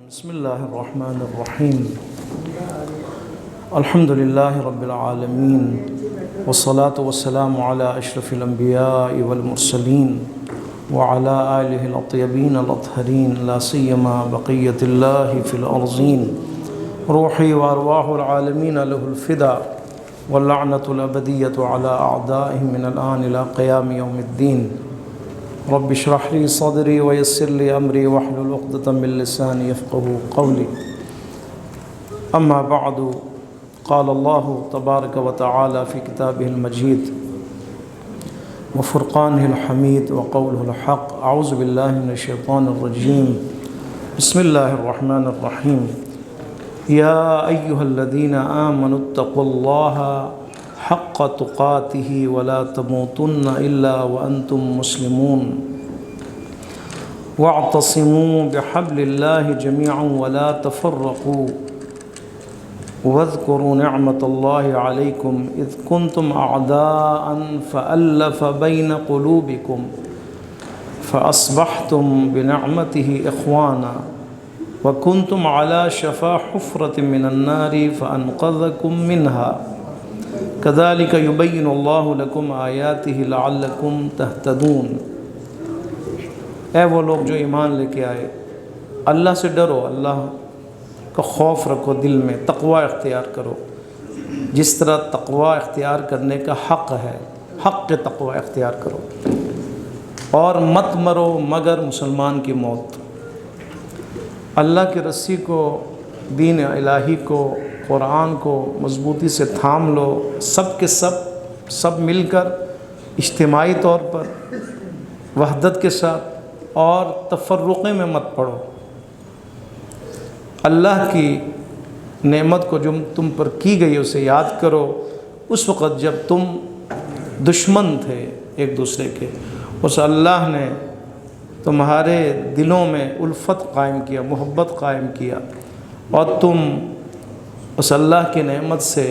بسم الله الرحمن الرحيم. الحمد لله رب العالمين، والصلاة والسلام على أشرف الأنبياء والمرسلين وعلى آله الأطيبين الأطهرين، لا سيما بقية الله في الأرضين. روحي وأرواح العالمين له الفداء، واللعنة الأبدية على أعدائهم من الآن إلى قيام يوم الدين. رب اشرح لي صدري ويسر لي أمري واحلل عقدة من لساني يفقهوا قولي. أما بعد، قال الله تبارك وتعالى في كتابه المجيد وفرقانه الحميد وقوله الحق. أعوذ بالله من الشيطان الرجيم. بسم الله الرحمن الرحيم. يا أيها الذين آمنوا اتقوا الله حق تقاته ولا تموتن إلا وأنتم مسلمون، واعتصموا بحبل الله جميعا ولا تفرقوا، واذكروا نعمة الله عليكم إذ كنتم أعداء فألف بين قلوبكم فأصبحتم بنعمته إخوانا، وكنتم على شفا حفرة من النار فأنقذكم منها، كذلك يبين الله لكم آياته لعلكم تهتدون. اے وہ لوگ جو ایمان لے کے آئے، اللہ سے ڈرو، اللہ کا خوف رکھو، دل میں تقوی اختیار کرو جس طرح تقوی اختیار کرنے کا حق ہے، حق تقوی اختیار کرو، اور مت مرو مگر مسلمان کی موت. اللہ کی رسی کو، دین الہی کو، قرآن کو مضبوطی سے تھام لو، سب کے سب مل کر اجتماعی طور پر وحدت کے ساتھ، اور تفرقے میں مت پڑو. اللہ کی نعمت کو جو تم پر کی گئی اسے یاد کرو. اس وقت جب تم دشمن تھے ایک دوسرے کے، اس اللہ نے تمہارے دلوں میں الفت قائم کیا، محبت قائم کیا، اور تم اس اللہ کی نعمت سے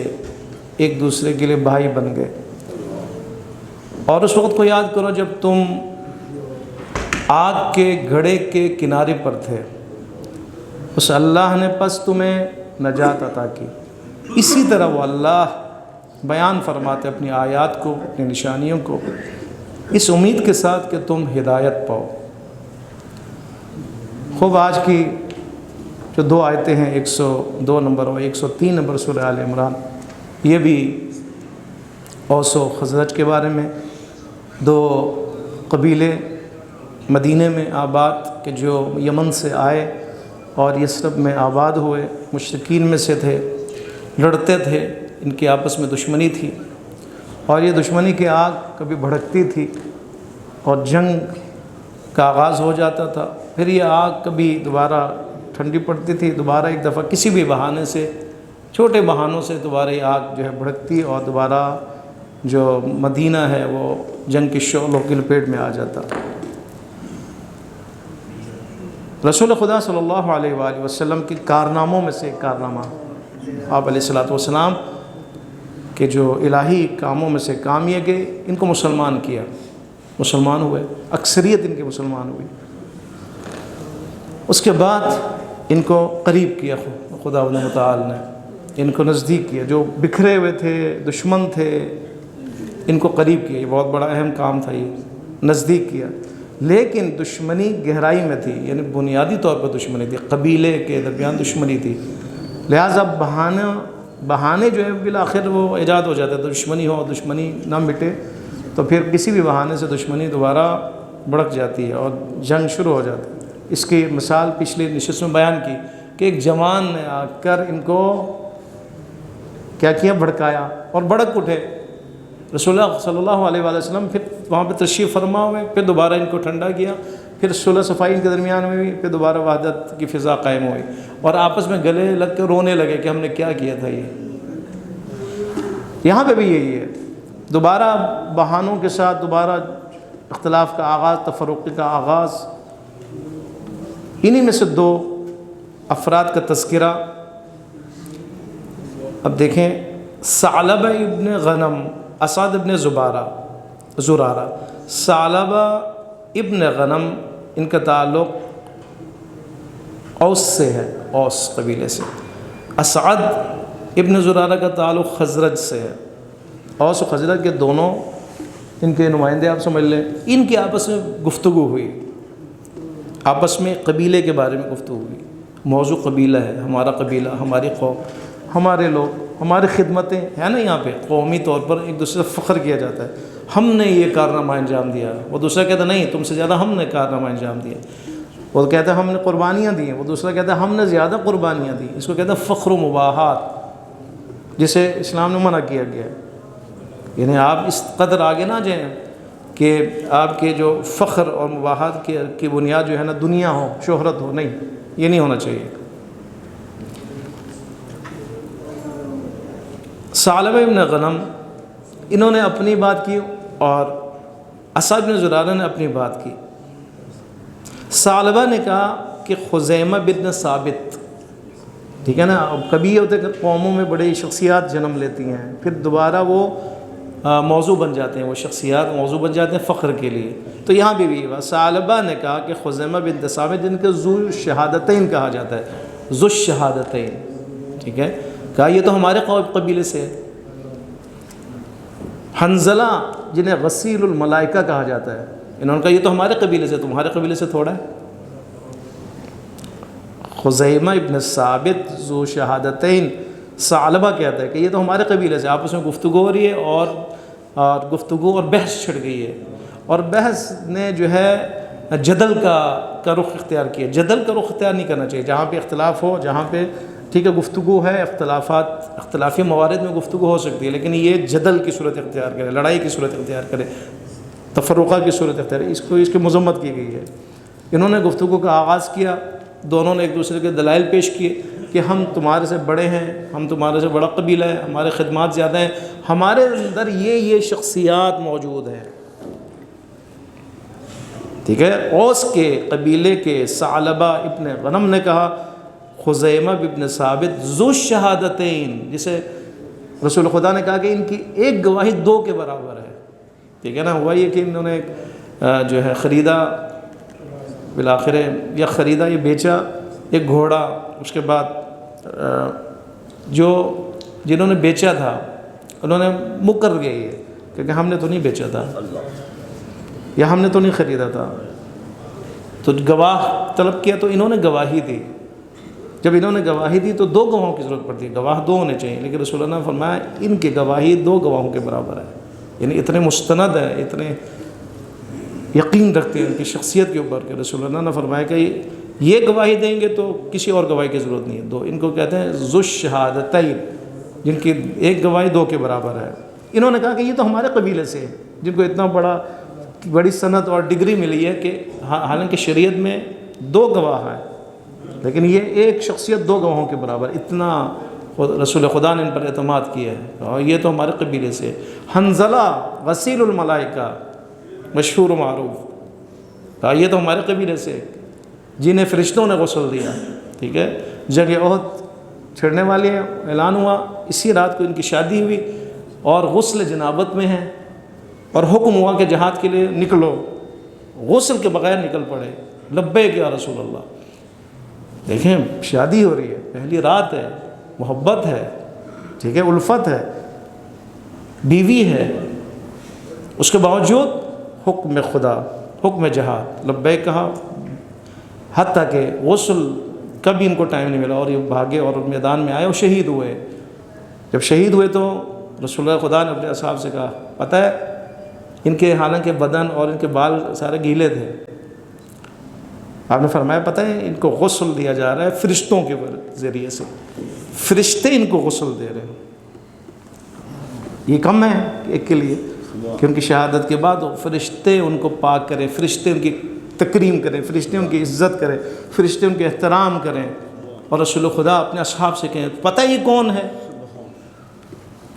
ایک دوسرے کے لیے بھائی بن گئے. اور اس وقت کو یاد کرو جب تم آگ کے گھڑے کے کنارے پر تھے، اس اللہ نے پس تمہیں نجات عطا کی. اسی طرح وہ اللہ بیان فرماتے اپنی آیات کو، اپنی نشانیوں کو، اس امید کے ساتھ کہ تم ہدایت پاؤ. خوب آج کی جو دو آیتیں ہیں، 102 نمبر اور 103 نمبر سورہ آل عمران، یہ بھی اوس و خزرج کے بارے میں، دو قبیلے مدینہ میں آباد کہ جو یمن سے آئے اور یثرب میں آباد ہوئے، مشرکین میں سے تھے، لڑتے تھے، ان کی آپس میں دشمنی تھی، اور یہ دشمنی کی آگ کبھی بھڑکتی تھی اور جنگ کا آغاز ہو جاتا تھا. پھر یہ آگ کبھی دوبارہ ٹھنڈی پڑتی تھی، دوبارہ ایک دفعہ کسی بھی بہانے سے، چھوٹے بہانوں سے دوبارہ یہ آگ جو ہے بھڑکتی، اور دوبارہ جو مدینہ ہے وہ جنگ کی شعلوں کی لپیٹ میں آ جاتا. رسول خدا صلی اللہ علیہ وآلہ وسلم کی کارناموں میں سے ایک کارنامہ، آپ علیہ السلام کے جو الہی کاموں میں سے کام یہ کہ ان کو مسلمان کیا، مسلمان ہوئے، اکثریت ان کے مسلمان ہوئی. اس کے بعد ان کو قریب کیا خدا متعال نے، ان کو نزدیک کیا. جو بکھرے ہوئے تھے، دشمن تھے، ان کو قریب کیا. یہ بہت بڑا اہم کام تھا، یہ نزدیک کیا. لیکن دشمنی گہرائی میں تھی، یعنی بنیادی طور پر دشمنی تھی، قبیلے کے درمیان دشمنی تھی. لہٰذا بہانے جو ہے بالآخر وہ ایجاد ہو جاتے، دشمنی ہو، دشمنی نہ مٹے تو پھر کسی بھی بہانے سے دشمنی دوبارہ بڑک جاتی ہے اور جنگ شروع ہو جاتی ہے. اس کی مثال پچھلی نشست میں بیان کی کہ ایک جوان نے آ کر ان کو کیا کیا، بھڑکایا اور بھڑک اٹھے. رسول اللہ صلی اللہ علیہ وآلہ وسلم پھر وہاں پہ تشریف فرما ہوئے، پھر دوبارہ ان کو ٹھنڈا کیا، پھر صلح صفائی ان کے درمیان میں بھی، پھر دوبارہ وحدت کی فضا قائم ہوئی، اور آپس میں گلے لگ کے رونے لگے کہ ہم نے کیا کیا تھا. یہاں پہ بھی یہی ہے، دوبارہ بہانوں کے ساتھ دوبارہ اختلاف کا آغاز، تفرقے کا آغاز. انہی میں سے دو افراد کا تذکرہ اب دیکھیں. ثعلبہ ابن غنم، اسعد ابن زرارہ، ثعلبہ ابن غنم، ان کا تعلق اوس سے ہے، اوس قبیلے سے۔ اسعد ابن زرارہ کا تعلق خزرج سے ہے۔ اوس و خزرج کے دونوں ان کے نمائندے آپ سمجھ لیں۔ ان کی آپس میں گفتگو ہوئی، آپس میں قبیلے کے بارے میں گفتگو ہوئی۔ موضوع قبیلہ ہے، ہمارا قبیلہ، ہماری قوم، ہمارے لوگ، ہماری خدمتیں ہیں نا۔ یہاں پہ قومی طور پر ایک دوسرے سے فخر کیا جاتا ہے، ہم نے یہ کارنامہ انجام دیا۔ وہ دوسرا کہتا ہے نہیں، تم سے زیادہ ہم نے کارنامہ انجام دیا۔ وہ کہتا ہے ہم نے قربانیاں دی ہیں، وہ دوسرا کہتا ہے ہم نے زیادہ قربانیاں دی۔ اس کو کہتا ہے فخر و مباحات، جسے اسلام نے منع کیا گیا ہے۔ یعنی آپ اس قدر آگے نہ جائیں کہ آپ کے جو فخر اور مباحات کی بنیاد جو ہے نا دنیا ہو، شہرت ہو، نہیں، یہ نہیں ہونا چاہیے۔ ثعلبہ ابن غنم انہوں نے اپنی بات کی اور اسعد بن زرارہ نے اپنی بات کی۔ ثعلبہ نے کہا کہ خزیمہ بن ثابت، ٹھیک ہے نا، اب کبھی یہ ہوتا ہے کہ قوموں میں بڑی شخصیات جنم لیتی ہیں، پھر دوبارہ وہ موضوع بن جاتے ہیں، وہ شخصیات موضوع بن جاتے ہیں فخر کے لیے۔ تو یہاں بھی ہوا، ثعلبہ نے کہا کہ خزیمہ بن ثابت، جن کے ذو الشہادتین کہا جاتا ہے، ذو الشہادتین، ٹھیک ہے، کہا یہ تو ہمارے قبیلے سے ہے۔ حنظلہ جنہیں غسیل الملائکہ کہا جاتا ہے، انہوں نے کہا یہ تو ہمارے قبیلے سے، تمہارے قبیلے سے تھوڑا ہے۔ خزیمہ ابن ثابت ذو شہادتین، ثعلبہ کہتا ہے کہ یہ تو ہمارے قبیلے سے۔ آپس میں گفتگو ہو رہی ہے اور گفتگو اور بحث چھڑ گئی ہے، اور بحث نے جو ہے جدل کا رخ اختیار کیا۔ جدل کا رخ اختیار نہیں کرنا چاہیے، جہاں پہ اختلاف ہو، جہاں پہ ٹھیک ہے گفتگو ہے، اختلافی موارد میں گفتگو ہو سکتی ہے، لیکن یہ جدل کی صورت اختیار کرے، لڑائی کی صورت اختیار کرے، تفرقہ کی صورت اختیار ہے، اس کی مذمت کی گئی ہے۔ انہوں نے گفتگو کا آغاز کیا، دونوں نے ایک دوسرے کے دلائل پیش کیے کہ ہم تمہارے سے بڑے ہیں، ہم تمہارے سے بڑا قبیلہ ہے، ہمارے خدمات زیادہ ہیں، ہمارے اندر یہ شخصیات موجود ہیں، ٹھیک ہے۔ اوس کے قبیلے کے ثعلبہ ابن غنم نے کہا خزیمہ بن ثابت ذو الشہادتین، جسے رسول خدا نے کہا کہ ان کی ایک گواہی 2 کے برابر ہے، ٹھیک ہے نا۔ ہوا یہ کہ انہوں نے جو ہے خریدا، بالآخر یا خریدا یہ بیچا ایک گھوڑا، اس کے بعد جنہوں نے بیچا تھا انہوں نے مکر گئے یہ کیونکہ ہم نے تو نہیں بیچا تھا یا ہم نے تو نہیں خریدا تھا، تو گواہ طلب کیا، تو انہوں نے گواہی دی۔ جب انہوں نے گواہی دی تو 2 گواہوں کی ضرورت پڑتی ہے، گواہ 2 ہونے چاہیے، لیکن رسول اللہ نے فرمایا ان کی گواہی 2 گواہوں کے برابر ہے، یعنی اتنے مستند ہیں، اتنے یقین رکھتے ہیں ان کی شخصیت کے اوپر کہ رسول اللہ نے فرمایا کہ یہ گواہی دیں گے تو کسی اور گواہی کی ضرورت نہیں ہے۔ 2 ان کو کہتے ہیں ذو الشہادتین، جن کی ایک گواہی 2 کے برابر ہے۔ انہوں نے کہا کہ یہ تو ہمارے قبیلے سے، جن کو اتنا بڑی سند اور ڈگری ملی ہے کہ حالانکہ شریعت میں 2 گواہ ہیں، لیکن یہ ایک شخصیت 2 گواہوں کے برابر، اتنا رسول خدا نے ان پر اعتماد کیا ہے، اور یہ تو ہمارے قبیلے سے۔ حنظلہ غسیل الملائکہ، مشہور و معروف، کہا یہ تو ہمارے قبیلے سے، جنہیں فرشتوں نے غسل دیا، ٹھیک ہے۔ جنگ احد چھڑنے والی ہے، اعلان ہوا، اسی رات کو ان کی شادی ہوئی اور غسل جنابت میں ہیں، اور حکم ہوا کہ جہاد کے لیے نکلو، غسل کے بغیر نکل پڑے، لبیک یا رسول اللہ۔ دیکھیں شادی ہو رہی ہے، پہلی رات ہے، محبت ہے، ٹھیک ہے، الفت ہے، بیوی ہے، اس کے باوجود حکم خدا، حکم جہاد، لبیک کہا، حتیٰ کہ غسل کا بھی ان کو ٹائم نہیں ملا، اور یہ بھاگے اور میدان میں آئے اور شہید ہوئے۔ جب شہید ہوئے تو رسول اللہ خدا نے اپنے اصحاب سے کہا، پتہ ہے ان کے حالانکہ بدن اور ان کے بال سارے گیلے تھے، آپ نے فرمایا پتہ ہے ان کو غسل دیا جا رہا ہے فرشتوں کے ذریعے سے، فرشتے ان کو غسل دے رہے ہیں۔ یہ کم ہے ایک کے لیے کہ ان کی شہادت کے بعد فرشتے ان کو پاک کریں، فرشتے ان کی تکریم کریں، فرشتے ان کی عزت کریں، فرشتے ان کے احترام کریں، اور رسول خدا اپنے اصحاب سے کہیں پتہ یہ کون ہے؟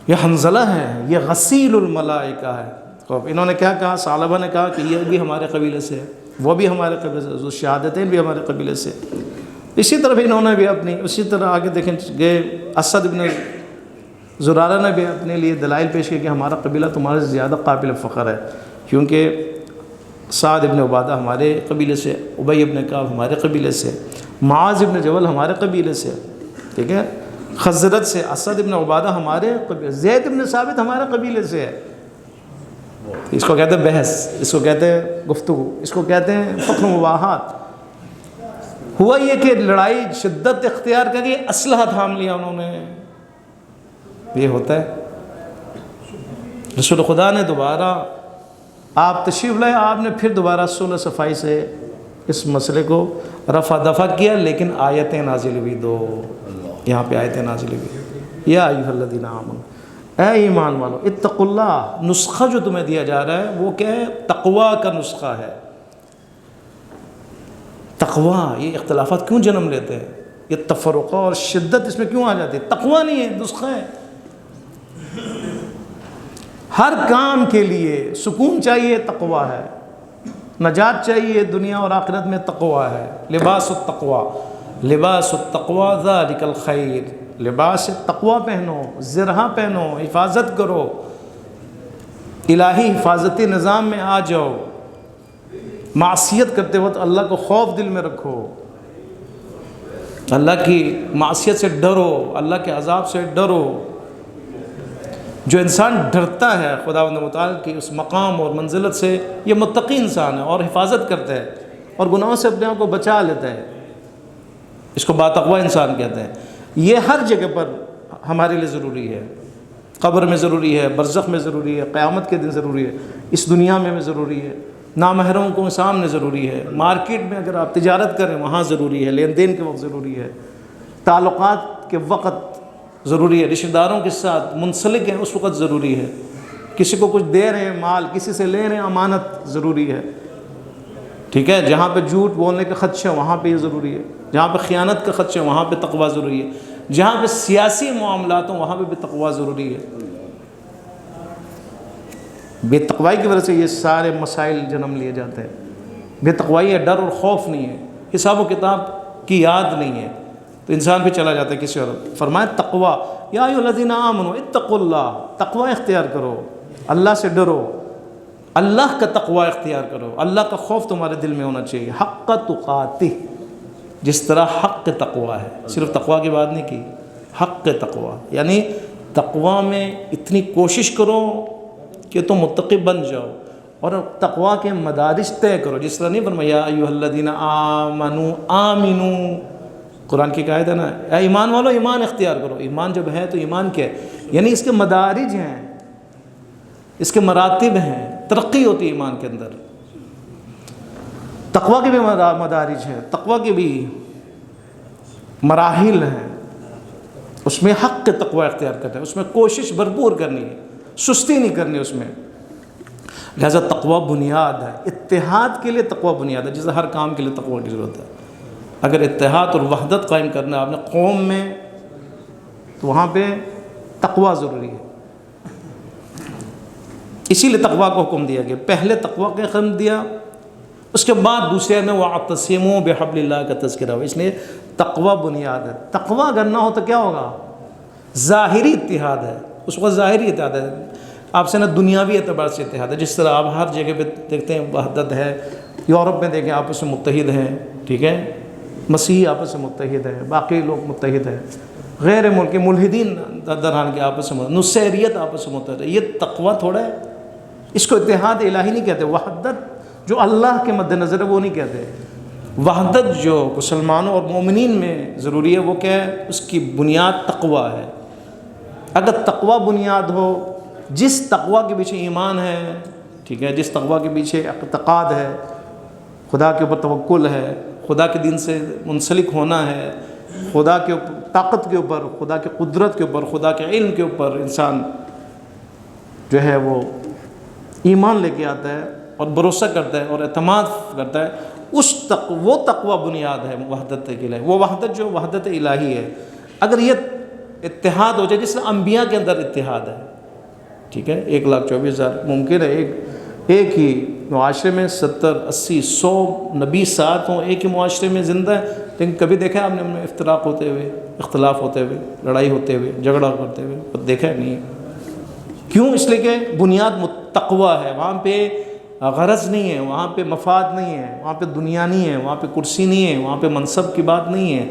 یہ حنظلہ ہے، یہ غسیل الملائکہ ہے۔ تو انہوں نے کیا کہا؟ ثعلبہ نے کہا کہ یہ بھی ہمارے قبیلے سے ہے، وہ بھی ہمارے قبیلے سے، شہادتین بھی ہمارے قبیلے سے۔ اسی طرح انہوں نے بھی اپنی، اسی طرح آگے دیکھیں گئے، اسد بن زرارہ نے بھی اپنے لیے دلائل پیش کیے کہ ہمارا قبیلہ تمہارے سے زیادہ قابل فخر ہے، کیونکہ سعد ابن عبادہ ہمارے قبیلے سے، ابی ابن کعب ہمارے قبیلے سے، معاذ ابن جبل ہمارے قبیلے سے ہے، ٹھیک ہے، خزرج سے اسد ابن عبادہ ہمارے قبیلے، زید ابن ثابت ہمارے قبیلے سے ہے۔ اس کو کہتے ہیں بحث، اس کو کہتے ہیں گفتگو، اس کو کہتے ہیں فخر مباحات۔ ہوا یہ کہ لڑائی شدت اختیار کر کے اسلحہ تھام لیا انہوں نے، یہ ہوتا ہے۔ رسول خدا نے دوبارہ، آپ تشریف لائے، آپ نے پھر دوبارہ صلح صفائی سے اس مسئلے کو رفع دفع کیا، لیکن آیتیں نازل ہوئی دو، یہاں پہ آیتیں نازل ہوئی، یا ایھا الذین آمنوا، اے ایمان والو، اتقوا اللہ۔ نسخہ جو تمہیں دیا جا رہا ہے وہ کیا ہے؟ تقویٰ کا نسخہ ہے۔ تقویٰ، یہ اختلافات کیوں جنم لیتے ہیں؟ یہ تفرقہ اور شدت اس میں کیوں آ جاتی ہے؟ تقویٰ نہیں ہے، نسخہ ہے۔ ہر کام کے لیے سکون چاہیے، تقویٰ ہے۔ نجات چاہیے دنیا اور آخرت میں، تقویٰ ہے۔ لباس التقویٰ، لباس التقویٰ ذالک الخیر، لباس تقویٰ پہنو، زرہ پہنو، حفاظت کرو، الہی حفاظتی نظام میں آ جاؤ۔ معصیت کرتے وقت اللہ کو خوف دل میں رکھو، اللہ کی معصیت سے ڈرو، اللہ کے عذاب سے ڈرو۔ جو انسان ڈرتا ہے خداوند متعال کی اس مقام اور منزلت سے، یہ متقی انسان ہے اور حفاظت کرتا ہے اور گناہوں سے اپنے آپ کو بچا لیتا ہے، اس کو باتقوی انسان کہتے ہیں۔ یہ ہر جگہ پر ہمارے لیے ضروری ہے، قبر میں ضروری ہے، برزخ میں ضروری ہے، قیامت کے دن ضروری ہے، اس دنیا میں ضروری ہے، نامحرموں کو سامنے ضروری ہے، مارکیٹ میں اگر آپ تجارت کریں وہاں ضروری ہے، لین دین کے وقت ضروری ہے، تعلقات کے وقت ضروری ہے، رشتہ داروں کے ساتھ منسلک ہیں اس وقت ضروری ہے، کسی کو کچھ دے رہے ہیں مال، کسی سے لے رہے ہیں امانت ضروری ہے، ٹھیک ہے، جہاں پہ جھوٹ بولنے کا خدشہ وہاں پہ یہ ضروری ہے، جہاں پہ خیانت کا خدشہ وہاں پہ تقویٰ ضروری ہے، جہاں پہ سیاسی معاملات ہوں وہاں پہ بھی تقویٰ ضروری ہے۔ بے تقوائی کی وجہ سے یہ سارے مسائل جنم لیے جاتے ہیں۔ بے تقوائی ہے، ڈر اور خوف نہیں ہے، حساب و کتاب کی یاد نہیں ہے، تو انسان پہ چلا جاتا ہے کسی اور۔ فرمائے تقویٰ، یا ایھا الذین آمنوا اتقوا اللہ، تقویٰ اختیار کرو، اللہ سے ڈرو، اللہ کا تقویٰ اختیار کرو، اللہ کا خوف تمہارے دل میں ہونا چاہیے، حق تقاتہ، جس طرح حق تقویٰ ہے، صرف تقویٰ کی بات نہیں کی، حق تقویٰ، یعنی تقویٰ میں اتنی کوشش کرو کہ تم متقی بن جاؤ، اور تقویٰ کے مدارج طے کرو، جس طرح نہیں فرمایا یا ایھا الذین آمنوا آمنوا، قرآن کی قاعدہ ہے نا، اے ایمان والو ایمان اختیار کرو۔ ایمان جب ہے تو ایمان کیا ہے؟ یعنی اس کے مدارج ہیں، اس کے مراتب ہیں، ترقی ہوتی ہے ایمان کے اندر۔ تقویٰ کے بھی مدارج ہیں، تقویٰ کے بھی مراحل ہیں، اس میں حق کے تقویٰ اختیار کرنا ہے، اس میں کوشش بھرپور کرنی ہے، سستی نہیں کرنی اس میں۔ لہذا تقویٰ بنیاد ہے، اتحاد کے لیے تقویٰ بنیاد ہے، جیسے ہر کام کے لیے تقویٰ کی ضرورت ہے۔ اگر اتحاد اور وحدت قائم کرنا ہے آپ نے قوم میں تو وہاں پہ تقویٰ ضروری ہے۔ اسی لیے تقویٰ کو حکم دیا گیا، پہلے تقویٰ کا حکم دیا، اس کے بعد دوسرے میں وَاعْتَصِمُوا بِحَبْلِ اللَّهِ کا تذکرہ ہوا۔ اس لیے تقویٰ بنیاد ہے۔ تقویٰ اگر نہ ہو تو کیا ہوگا؟ ظاہری اتحاد ہے، اس وقت ظاہری اتحاد ہے، آپ سے نہ دنیاوی اعتبار سے اتحاد ہے، جس طرح آپ ہر جگہ پہ دیکھتے ہیں وحدت ہے، یورپ میں دیکھیں آپس میں متحد ہیں، ٹھیک ہے، مسیحی آپس میں متحد ہیں، باقی لوگ متحد ہیں، غیر ملکی ملحدین درحال کے آپس میں، نصیریت آپس میں متحد ہے۔ یہ تقویٰ تھوڑا ہے، اس کو اتحاد الہی نہیں کہتے، وحدت جو اللہ کے مد نظر ہے وہ نہیں کہتے۔ وحدت جو مسلمانوں اور مومنین میں ضروری ہے وہ کیا ہے؟ اس کی بنیاد تقویٰ ہے۔ اگر تقویٰ بنیاد ہو، جس تقویٰ کے پیچھے ایمان ہے، ٹھیک ہے، جس تقویٰ کے پیچھے اعتقاد ہے، خدا کے اوپر توکل ہے، خدا کے دین سے منسلک ہونا ہے، خدا کے طاقت کے اوپر، خدا کے قدرت کے اوپر، خدا کے علم کے اوپر انسان جو ہے وہ ایمان لے کے آتا ہے اور بھروسہ کرتا ہے اور اعتماد کرتا ہے، وہ تقویٰ بنیاد ہے وحدت کے لیے۔ وہ وحدت جو وحدت الہی ہے، اگر یہ اتحاد ہو جائے، جس طرح انبیاء کے اندر اتحاد ہے، ٹھیک ہے، 1,24,000 ممکن ہے ایک ہی معاشرے میں 70 80 100 نبی ساتھ ہوں، ایک ہی معاشرے میں زندہ ہے، لیکن کبھی دیکھا ہے آپ نے ان میں افتراق ہوتے ہوئے، اختلاف ہوتے ہوئے، لڑائی ہوتے ہوئے، جھگڑا کرتے ہوئے؟ دیکھا ہے نہیں۔ کیوں؟ اس لیے کہ بنیاد تقویٰ ہے، وہاں پہ غرض نہیں ہے، وہاں پہ مفاد نہیں ہے، وہاں پہ دنیا نہیں ہے، وہاں پہ کرسی نہیں ہے، وہاں پہ منصب کی بات نہیں ہے.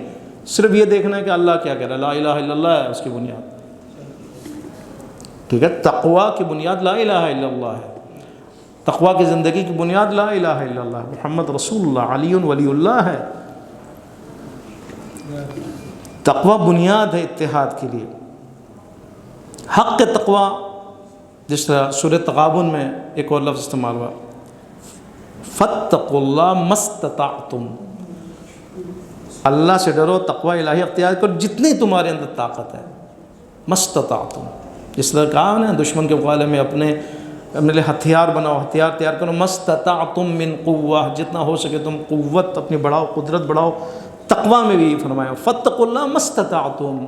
صرف یہ دیکھنا ہے کہ اللہ کیا کہہ رہا ہے. لا الہ الا اللہ ہے اس کی بنیاد. ٹھیک ہے، تقویٰ کی بنیاد لا الہ الا اللہ ہے. تقویٰ کی زندگی کی بنیاد لا الہ الا اللہ، محمد رسول اللہ، علی ولی اللہ ہے. تقویٰ بنیاد ہے اتحاد کے لیے. حق تقویٰ، جس طرح سورہ تغابن میں ایک اور لفظ استعمال ہوا، فاتقوا اللہ مستطعتم، اللہ سے ڈرو، تقویٰ الہی اختیار کرو جتنی تمہارے اندر طاقت ہے. مستطعتم، جس طرح کہا نا دشمن کے مقابلے میں اپنے لیے ہتھیار بناؤ، ہتھیار تیار کرو. مستطعتم من قوہ، جتنا ہو سکے تم قوت اپنی بڑھاؤ، قدرت بڑھاؤ. تقویٰ میں بھی فرمایا فاتقوا اللہ مستطعتم،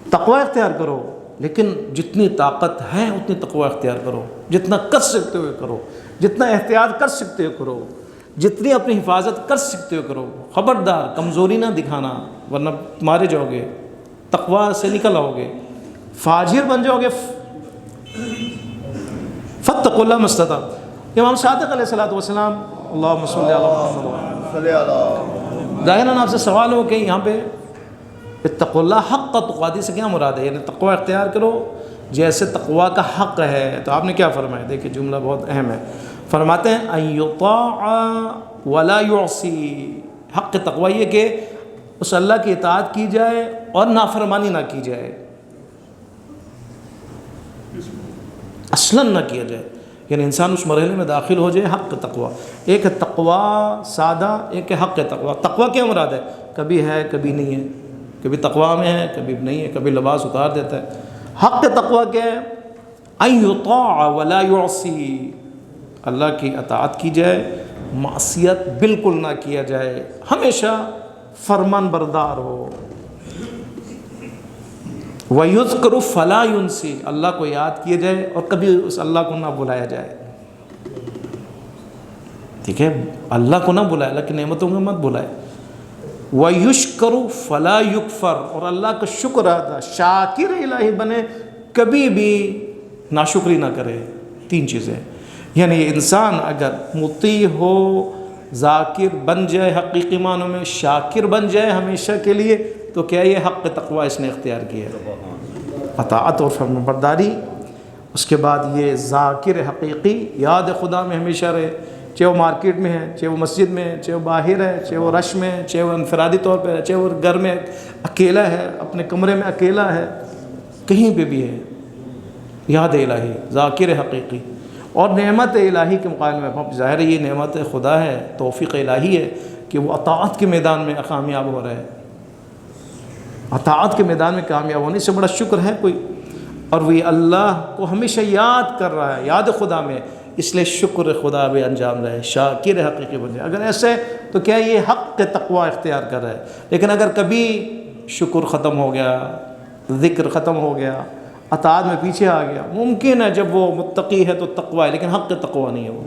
تقویٰ اختیار کرو لیکن جتنی طاقت ہے اتنی تقویٰ اختیار کرو. جتنا کر سکتے ہوئے کرو، جتنا احتیاط کر سکتے ہو کرو، جتنی اپنی حفاظت کر سکتے ہو کرو. خبردار کمزوری نہ دکھانا ورنہ مارے جاؤ گے، تقویٰ سے نکل آؤ گے، فاجر بن جاؤ گے. فاتقوا اللہ مستطعتم. امام صادق علیہ السلام، اللہم صلی علی محمد. ظاہراً آپ سے سوال ہو کہ یہاں پہ اتقوا اللہ حق تقاتی سے کیا مراد ہے؟ یعنی تقویٰ اختیار کرو جیسے تقویٰ کا حق ہے. تو آپ نے کیا فرمایا؟ دیکھیں جملہ بہت اہم ہے. فرماتے ہیں ان یطاع ولا یعصی. حق تقویٰ یہ کہ اس اللہ کی اطاعت کی جائے اور نافرمانی نہ کی جائے، اصلاً نہ کیا جائے. یعنی انسان اس مرحلے میں داخل ہو جائے حق تقویٰ. ایک ہے تقویٰ سادہ، ایک ہے حق تقویٰ. تقویٰ کیا مراد ہے؟ کبھی ہے کبھی نہیں ہے، کبھی تقویٰ میں ہے کبھی نہیں ہے، کبھی لباس اتار دیتا ہے. حق تقویٰ کیا ہے؟ ان یطاع ولا یعصی، اللہ کی اطاعت کی جائے، معصیت بالکل نہ کیا جائے، ہمیشہ فرمان بردار ہو. وَيُذْكَرُ فَلَا يُنْسِ، اللہ کو یاد کیا جائے اور کبھی اس اللہ کو نہ بلایا جائے. ٹھیک ہے، اللہ کو نہ بلائے، اللہ کی نعمتوں میں مت بلائے. وَيُشْكَرُ فَلَا يُكْفَرُ، اور اللہ کا شکر ادا، شاکر الہی بنے، کبھی بھی ناشکری نہ کرے. 3 چیزیں. یعنی انسان اگر مطیع ہو، ذاکر بن جائے، حقیقی معنوں میں شاکر بن جائے ہمیشہ کے لیے، تو کیا یہ حق تقویٰ اس نے اختیار کیا ہے، اطاعت اور فرمانبرداری. اس کے بعد یہ ذاکر حقیقی، یاد خدا میں ہمیشہ رہے، چاہے وہ مارکیٹ میں ہے، چاہے وہ مسجد میں ہے، چاہے وہ باہر ہے، چاہے وہ رش میں ہے، چاہے وہ انفرادی طور پہ ہے، چاہے وہ گھر میں اکیلا ہے، اپنے کمرے میں اکیلا ہے، کہیں پہ بھی ہے، یاد الہی، ذاکر حقیقی. اور نعمت الہی کے مقابلے میں ظاہر ہے یہ نعمت خدا ہے، توفیق الہی ہے کہ وہ اطاعت کے میدان میں کامیاب ہو رہا ہے. اطاعت کے میدان میں کامیاب ہونے سے بڑا شکر ہے کوئی؟ اور وہ اللہ کو ہمیشہ یاد کر رہا ہے، یاد خدا میں، اس لیے شکر خدا بھی انجام رہے، شاکر حقیقی بن جائے. اگر ایسے تو کیا یہ حق کے تقویٰ اختیار کر رہا ہے. لیکن اگر کبھی شکر ختم ہو گیا، ذکر ختم ہو گیا، اطاعت میں پیچھے آ گیا، ممکن ہے جب وہ متقی ہے تو تقویٰ ہے، لیکن حق کے تقویٰ نہیں ہے وہ.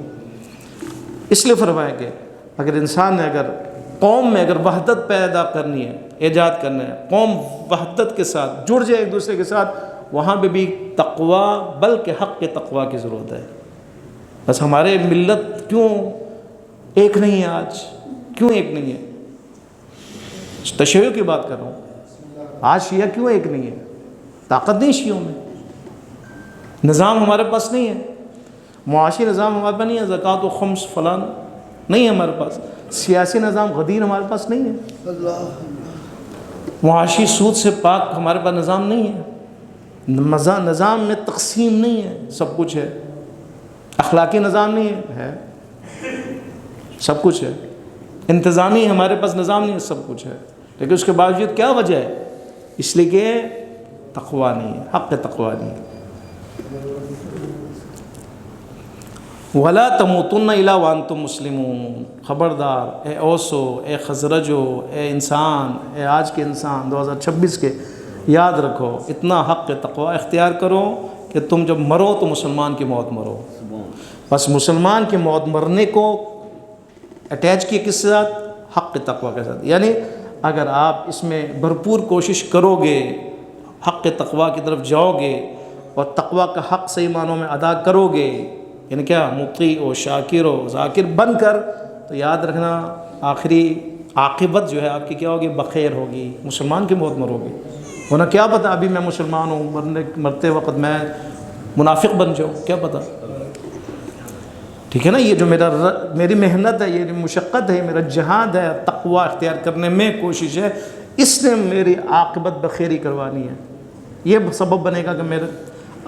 اس لیے فرمایا کہ اگر انسان نے اگر قوم میں اگر وحدت پیدا کرنی ہے، ایجاد کرنا ہے، قوم وحدت کے ساتھ جڑ جائے ایک دوسرے کے ساتھ، وہاں پہ بھی تقویٰ بلکہ حق کے تقویٰ کی ضرورت ہے. بس ہمارے ملت کیوں ایک نہیں ہے آج؟ کیوں ایک نہیں ہے؟ تشیع کی بات کر رہا ہوں. آج شیعہ کیوں ایک نہیں ہے؟ طاقت نہیں شیعوں میں، نظام ہمارے پاس نہیں ہے، معاشی نظام ہمارے پاس نہیں ہے، زکوٰۃ و خمس فلان نہیں ہے ہمارے پاس، سیاسی نظام غدیر ہمارے پاس نہیں ہے، معاشی سود سے پاک ہمارے پاس نظام نہیں ہے، نظام میں تقسیم نہیں ہے، سب کچھ ہے، اخلاقی نظام نہیں ہے سب کچھ ہے، انتظامی ہمارے پاس نظام نہیں ہے، سب کچھ ہے. لیکن اس کے باوجود کیا وجہ ہے؟ اس لیے کہ تقویٰ نہیں ہے، حق تقویٰ نہیں ہے. وَلَا تَمُوتُنَّ إِلَّا وَأَنْتُمْ مُسْلِمُونَ. خبردار اے اوسو، اے خزرجو، اے انسان، اے آج کے انسان 2026 کے، یاد رکھو اتنا حق تقویٰ اختیار کرو کہ تم جب مرو تو مسلمان کی موت مرو. بس مسلمان کی موت مرنے کو اٹیچ کیے کس کے ساتھ؟ حق تقویٰ کے ساتھ. یعنی اگر آپ اس میں بھرپور کوشش کرو گے، حق تقویٰ کی طرف جاؤ گے اور تقویٰ کا حق صحیح معنوں میں ادا کرو گے، یعنی کیا مطیع و شاکر و ذاکر بن کر، تو یاد رکھنا آخری عاقبت جو ہے آپ کی کیا ہوگی؟ بخیر ہوگی، مسلمان کی موت مرو گی۔ ورنہ کیا پتہ ابھی میں مسلمان ہوں، مرتے وقت میں منافق بن جاؤں، کیا پتہ؟ ٹھیک ہے نا؟ یہ جو میری محنت ہے، یہ مشقت ہے، میرا جہاد ہے، تقوی اختیار کرنے میں کوشش ہے، اس نے میری عاقبت بخیری کروانی ہے، یہ سبب بنے گا کہ میرے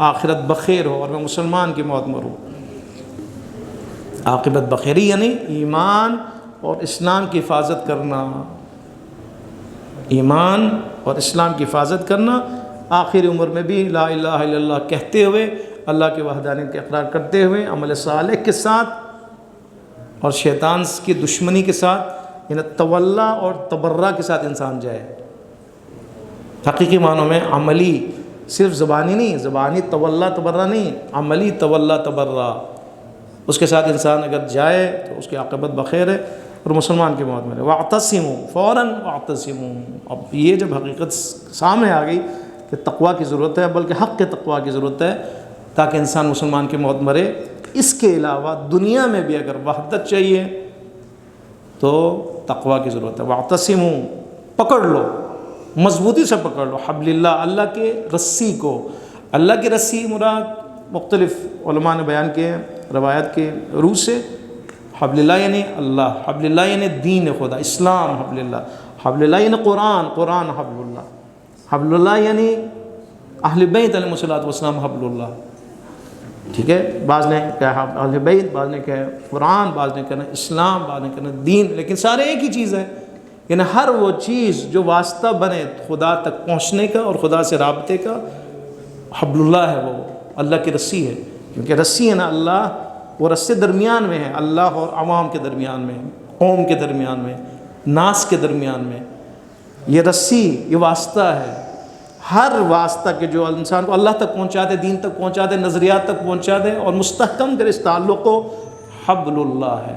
آخرت بخیر ہو اور میں مسلمان کی موت مروں۔ عاقبت بخیری یعنی ایمان اور اسلام کی حفاظت کرنا، ایمان اور اسلام کی حفاظت کرنا، آخری عمر میں بھی لا الہ الا اللہ کہتے ہوئے، اللہ کے وحدانیت کے اقرار کرتے ہوئے، عمل صالح کے ساتھ اور شیطان کی دشمنی کے ساتھ، یعنی تولا اور تبرہ کے ساتھ انسان جائے۔ حقیقی معنوں میں عملی، صرف زبانی نہیں، زبانی تولا تبرہ نہیں، عملی تولا تبرہ، اس کے ساتھ انسان اگر جائے تو اس کی عاقبت بخیر ہے اور مسلمان کی موت میں۔ واعتصموا، فوراً واعتصموا۔ اب یہ جب حقیقت سامنے آ گئی کہ تقوی کی ضرورت ہے، بلکہ حق کے تقوی کی ضرورت ہے تاکہ انسان مسلمان کی موت مرے، اس کے علاوہ دنیا میں بھی اگر وحدت چاہیے تو تقوی کی ضرورت ہے۔ واعتصموا، پکڑ لو، مضبوطی سے پکڑ لو، حبل اللہ، اللہ کے رسی کو۔ اللہ کی رسی مراد مختلف علماء نے بیان کیے ہیں روایت کے روح سے۔ حبل اللہ یعنی اللہ، حبل اللہ یعنی دین خدا، اسلام حبل اللہ، حبل اللہ یعنی قرآن، قرآن حبل اللہ، حبل اللہ یعنی اہل بیت علیہ الصلوۃ والسلام حبل اللہ۔ ٹھیک ہے، بعض نے کہا اہل بیت، بعض نے کہا قرآن، بعض نے کہا اسلام، بعض نے کہا دین، لیکن سارے ایک ہی چیز ہے۔ یعنی ہر وہ چیز جو واسطہ بنے خدا تک پہنچنے کا اور خدا سے رابطے کا، حبل اللہ ہے، وہ اللہ کی رسی ہے۔ کیونکہ رسی ہے نا اللہ، وہ رسے درمیان میں ہے، اللہ اور عوام کے درمیان میں، قوم کے درمیان میں، ناس کے درمیان میں۔ یہ رسی، یہ واسطہ ہے۔ ہر واسطہ کے جو انسان کو اللہ تک پہنچا دے، دین تک پہنچا دے، نظریات تک پہنچا دے اور مستحکم کرے اس تعلق کو، حبل اللہ ہے۔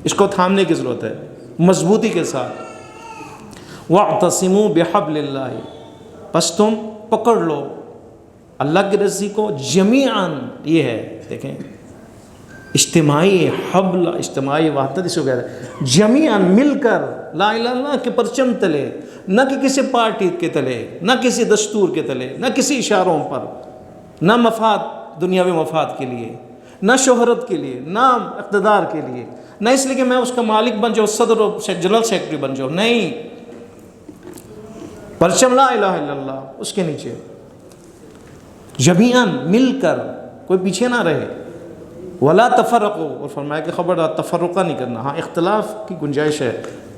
اس کو تھامنے کی ضرورت ہے مضبوطی کے ساتھ۔ واعتصموا بحبل اللہ، پس تم پکڑ لو اللہ کی رسی کو جمیعاً۔ یہ ہے دیکھیں اجتماعی حبل، اجتماعی وحدت اس کو کہتے ہیں، جمیعاً مل کر لا الہ الا اللہ کے پرچم تلے، نہ کہ کسی پارٹی کے تلے، نہ کسی دستور کے تلے، نہ کسی اشاروں پر، نہ مفاد دنیاوی مفاد کے لیے، نہ شہرت کے لیے، نہ اقتدار کے لیے، نہ اس لیے کہ میں اس کا مالک بن جاؤں، صدر و جنرل سیکرٹری بن جاؤں، نہیں، پرچم لا الہ الا اللہ، اس کے نیچے جمیعاً مل کر، کوئی پیچھے نہ رہے۔ ولا تفرقوا، اور فرمایا کہ خبردار تفرقہ نہیں کرنا۔ ہاں اختلاف کی گنجائش ہے،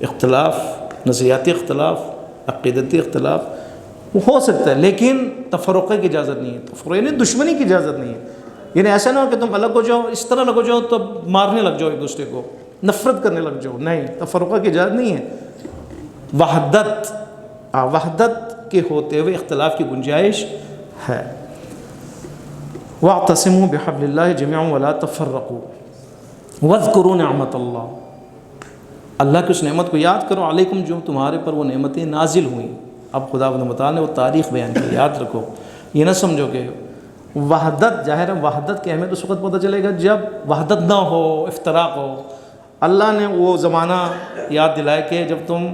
اختلاف، نظریاتی اختلاف، عقیدتی اختلاف وہ ہو سکتا ہے، لیکن تفرقے کی اجازت نہیں ہے۔ تفرقے یعنی دشمنی کی اجازت نہیں ہے، یعنی ایسا نہ ہو کہ تم الگ ہو جاؤ، اس طرح الگ ہو جاؤ تو مارنے لگ جاؤ ایک دوسرے کو، نفرت کرنے لگ جاؤ، نہیں، تفرقہ کی اجازت نہیں ہے۔ وحدت کے ہوتے ہوئے اختلاف کی گنجائش ہے۔ واعتصموا بحبل اللہ جميعا ولا تفرقوا واذکروا نعمت اللہ کی اس نعمت کو یاد کرو، علیکم، جو تمہارے پر وہ نعمتیں نازل ہوئیں۔ اب خدا متعال نے وہ تاریخ بیان کی، یاد رکھو، یہ نہ سمجھو کہ وحدت، ظاہر ہے وحدت کی اہمیت اس وقت پتہ چلے گا جب وحدت نہ ہو، افتراق ہو۔ اللہ نے وہ زمانہ یاد دلایا کہ جب تم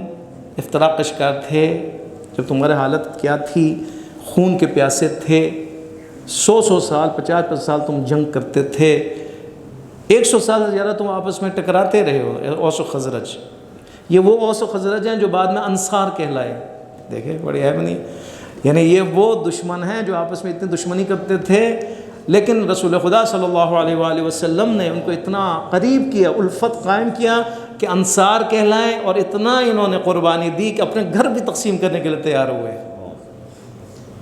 افتراق کا شکار تھے، جب تمہاری حالت کیا تھی، خون کے پیاسے تھے، 100 سال، 50 سال تم جنگ کرتے تھے، 100 سال سے زیادہ تم آپس میں ٹکراتے رہے ہو، اوس و خزرج۔ یہ وہ اوس و خزرج ہیں جو بعد میں انصار کہلائے۔ دیکھیں بڑی اہم نہیں، یعنی یہ وہ دشمن ہیں جو آپس میں اتنی دشمنی کرتے تھے، لیکن رسول خدا صلی اللہ علیہ وآلہ وسلم نے ان کو اتنا قریب کیا، الفت قائم کیا کہ انصار کہلائیں، اور اتنا انہوں نے قربانی دی کہ اپنے گھر بھی تقسیم کرنے کے لیے تیار ہوئے،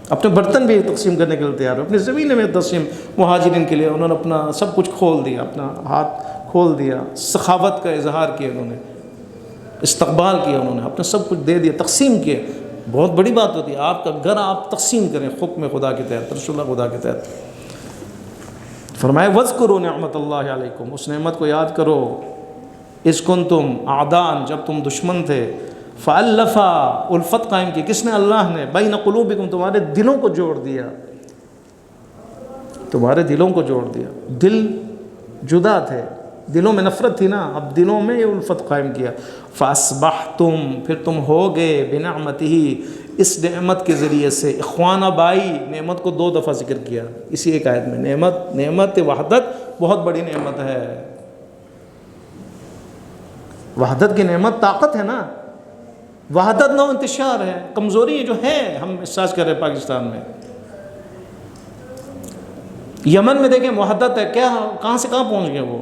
اپنے برتن بھی تقسیم کرنے کے لیے تیار ہوئے، اپنی زمینیں میں تقسیم، مہاجرین کے لیے انہوں نے اپنا سب کچھ کھول دیا، اپنا ہاتھ کھول دیا، سخاوت کا اظہار کیا انہوں نے، استقبال کیا انہوں نے، اپنا سب کچھ دے دیا، تقسیم کیا۔ بہت بڑی بات ہوتی ہے، آپ کا گھر آپ تقسیم کریں حکم خدا کے تحت، رسول اللہ خدا کے تحت۔ فرمایا وَاذْكُرُوا نِعْمَتَ اللَّهِ عَلَيْكُمْ، اس نعمت کو یاد کرو، اِذْ كُنْتُمْ أَعْدَاءً، جب تم دشمن تھے، فَأَلَّفَ، الفت قائم کی، کس نے؟ اللہ نے، بَيْنَ قُلُوبِكُمْ، تمہارے دلوں کو جوڑ دیا، تمہارے دلوں کو جوڑ دیا۔ دل جدا تھے، دلوں میں نفرت تھی نا، اب دلوں میں یہ الفت قائم کیا۔ فَأَصْبَحْتُمْ، پھر تم ہو گئے، بِنِعْمَتِهِ، اس نعمت کے ذریعے سے، اخوانہ بائی، نعمت کو 2 دفعہ ذکر کیا اسی ایک آیت میں۔ نعمت وحدت بہت بڑی نعمت ہے، وحدت کی نعمت طاقت ہے نا، وحدت نہ انتشار ہے، کمزوری جو ہے ہم احساس کر رہے ہیں پاکستان میں۔ یمن میں دیکھیں وحدت ہے، کیا کہاں سے کہاں پہنچ گئے وہ،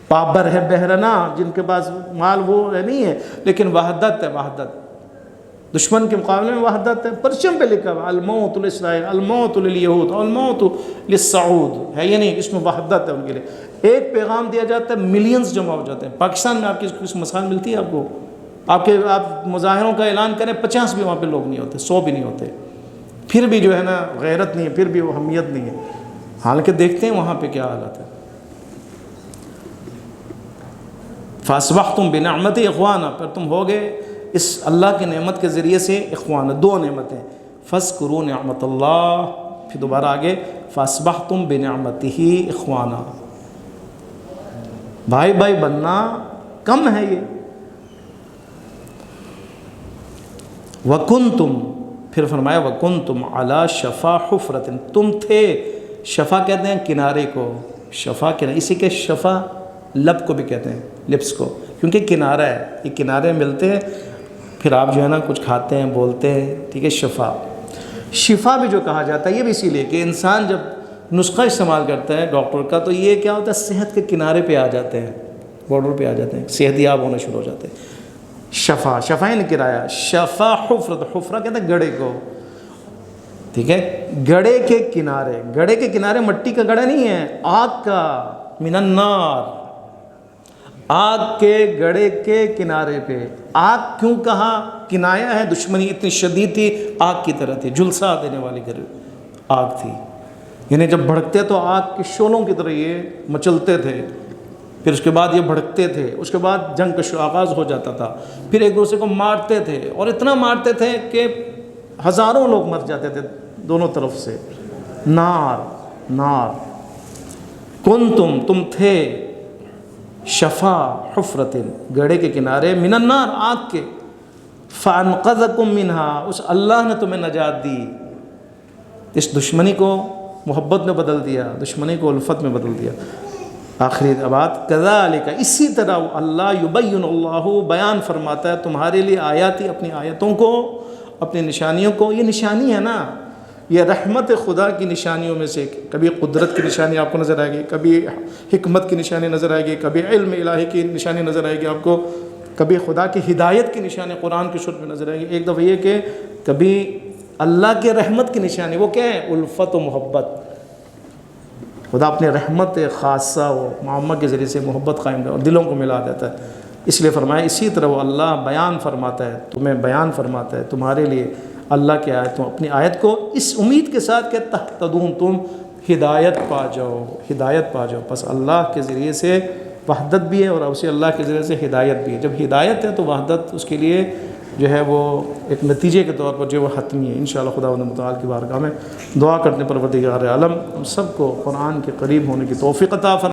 پابر ہے، بحرنا، جن کے پاس مال وہ نہیں ہے، لیکن وحدت ہے، وحدت دشمن کے مقابلے میں وحدت ہے۔ پرچم پہ لکھا ہوا الموت لاسرائیل، الموت للیہود، الموت للسعود ہے، یہ نہیں، اس میں وحدت ہے ان کے لیے۔ ایک پیغام دیا جاتا ہے، ملینز جمع ہو جاتے ہیں۔ پاکستان میں آپ کی کچھ مثال ملتی ہے آپ کو؟ آپ مظاہروں کا اعلان کریں، 50 بھی وہاں پہ لوگ نہیں ہوتے، 100 بھی نہیں ہوتے، پھر بھی جو ہے نا غیرت نہیں ہے، پھر بھی وہ حمیت نہیں ہے، حالانکہ دیکھتے ہیں وہاں پہ کیا حالت ہے۔ فَأَصْبَحْتُمْ بِنِعْمَتِهِ إِخْوَانًا، پھر تم ہو گئے اس اللہ کی نعمت کے ذریعے سے اخوان، 2 نعمتیں۔ فَاذْكُرُوا نِعْمَتَ اللَّهِ، پھر دوبارہ آگے فَأَصْبَحْتُمْ بِنِعْمَتِهِ إِخْوَانًا، بھائی بھائی بننا کم ہے یہ۔ وَكُنْتُمْ، پھر فرمایا وَكُنْتُمْ عَلَى شَفَا حُفْرَةٍ، تم تھے، شفا کہتے ہیں کنارے کو، شفا کنارے، اسی کے شفا لب کو بھی کہتے ہیں، لپس کو، کیونکہ کنارہ ہے، یہ کنارے ملتے ہیں، پھر آپ جو ہے نا کچھ کھاتے ہیں، بولتے ہیں، ٹھیک ہے۔ شفا بھی جو کہا جاتا ہے یہ بھی اسی لیے کہ انسان جب نسخہ استعمال کرتا ہے ڈاکٹر کا، تو یہ کیا ہوتا ہے، صحت کے کنارے پہ آ جاتے ہیں، بارڈر پہ آ جاتے ہیں، صحت یاب ہونا شروع ہو جاتے ہیں۔ شفا نے کرایا، شفا حفرت، حفرہ کہتے ہیں گڑھے کو، ٹھیک ہے، گڑھے کے کنارے، گڑھے کے کنارے مٹی کا گڑھا نہیں ہے، آگ کا، من النار، آگ کے گڑھے کے کنارے پہ۔ آگ کیوں کہا؟ کنایا ہے، دشمنی اتنی شدید تھی، آگ کی طرح تھی، جھلسا دینے والی آگ تھی، یعنی جب بھڑکتے تو آگ کے شعلوں کی طرح یہ مچلتے تھے، پھر اس کے بعد یہ بھڑکتے تھے، اس کے بعد جنگ کا آغاز ہو جاتا تھا، پھر ایک دوسرے کو مارتے تھے، اور اتنا مارتے تھے کہ ہزاروں لوگ مر جاتے تھے دونوں طرف سے۔ نار، تم تھے، شفا حفرت، گڑھے کے کنارے، من النار، آگ کے، فانقذکم منہا، اس اللہ نے تمہیں نجات دی، اس دشمنی کو محبت میں بدل دیا، دشمنی کو الفت میں بدل دیا۔ آخری بات، کذالک، اسی طرح اللہ یبین اللہ، بیان فرماتا ہے تمہارے لیے آیاتی، اپنی آیتوں کو، اپنی نشانیوں کو۔ یہ نشانی ہے نا، یہ رحمت خدا کی نشانیوں میں سے، کبھی قدرت کی نشانی آپ کو نظر آئے گی، کبھی حکمت کی نشانی نظر آئے گی، کبھی علم الہی کی نشانی نظر آئے گی آپ کو، کبھی خدا کی ہدایت کی نشانی قرآن کی صورت میں نظر آئے گی۔ ایک دفعہ یہ کہ کبھی اللہ کے رحمت کی نشانی، وہ کیا ہے؟ الفت و محبت، خدا اپنے رحمت خاصہ و معمہ کے ذریعے سے محبت قائم کرتا ہے اور دلوں کو ملا دیتا ہے۔ اس لیے فرمایا اسی طرح وہ اللہ بیان فرماتا ہے، تمہیں بیان فرماتا ہے تمہارے لیے اللہ کی آیتوں، اپنی آیت کو، اس امید کے ساتھ کہ تہتدون، تم ہدایت پا جاؤ۔ پس اللہ کے ذریعے سے وحدت بھی ہے، اور اسی اللہ کے ذریعے سے ہدایت بھی ہے۔ جب ہدایت ہے تو وحدت اس کے لیے جو ہے وہ ایک نتیجے کے طور پر جو وہ حتمی ہے۔ انشاءاللہ خداوند متعال کی بارگاہ میں دعا کرنے، پروردگار عالم ہم سب کو قرآن کے قریب ہونے کی توفیق عطا فرمائے۔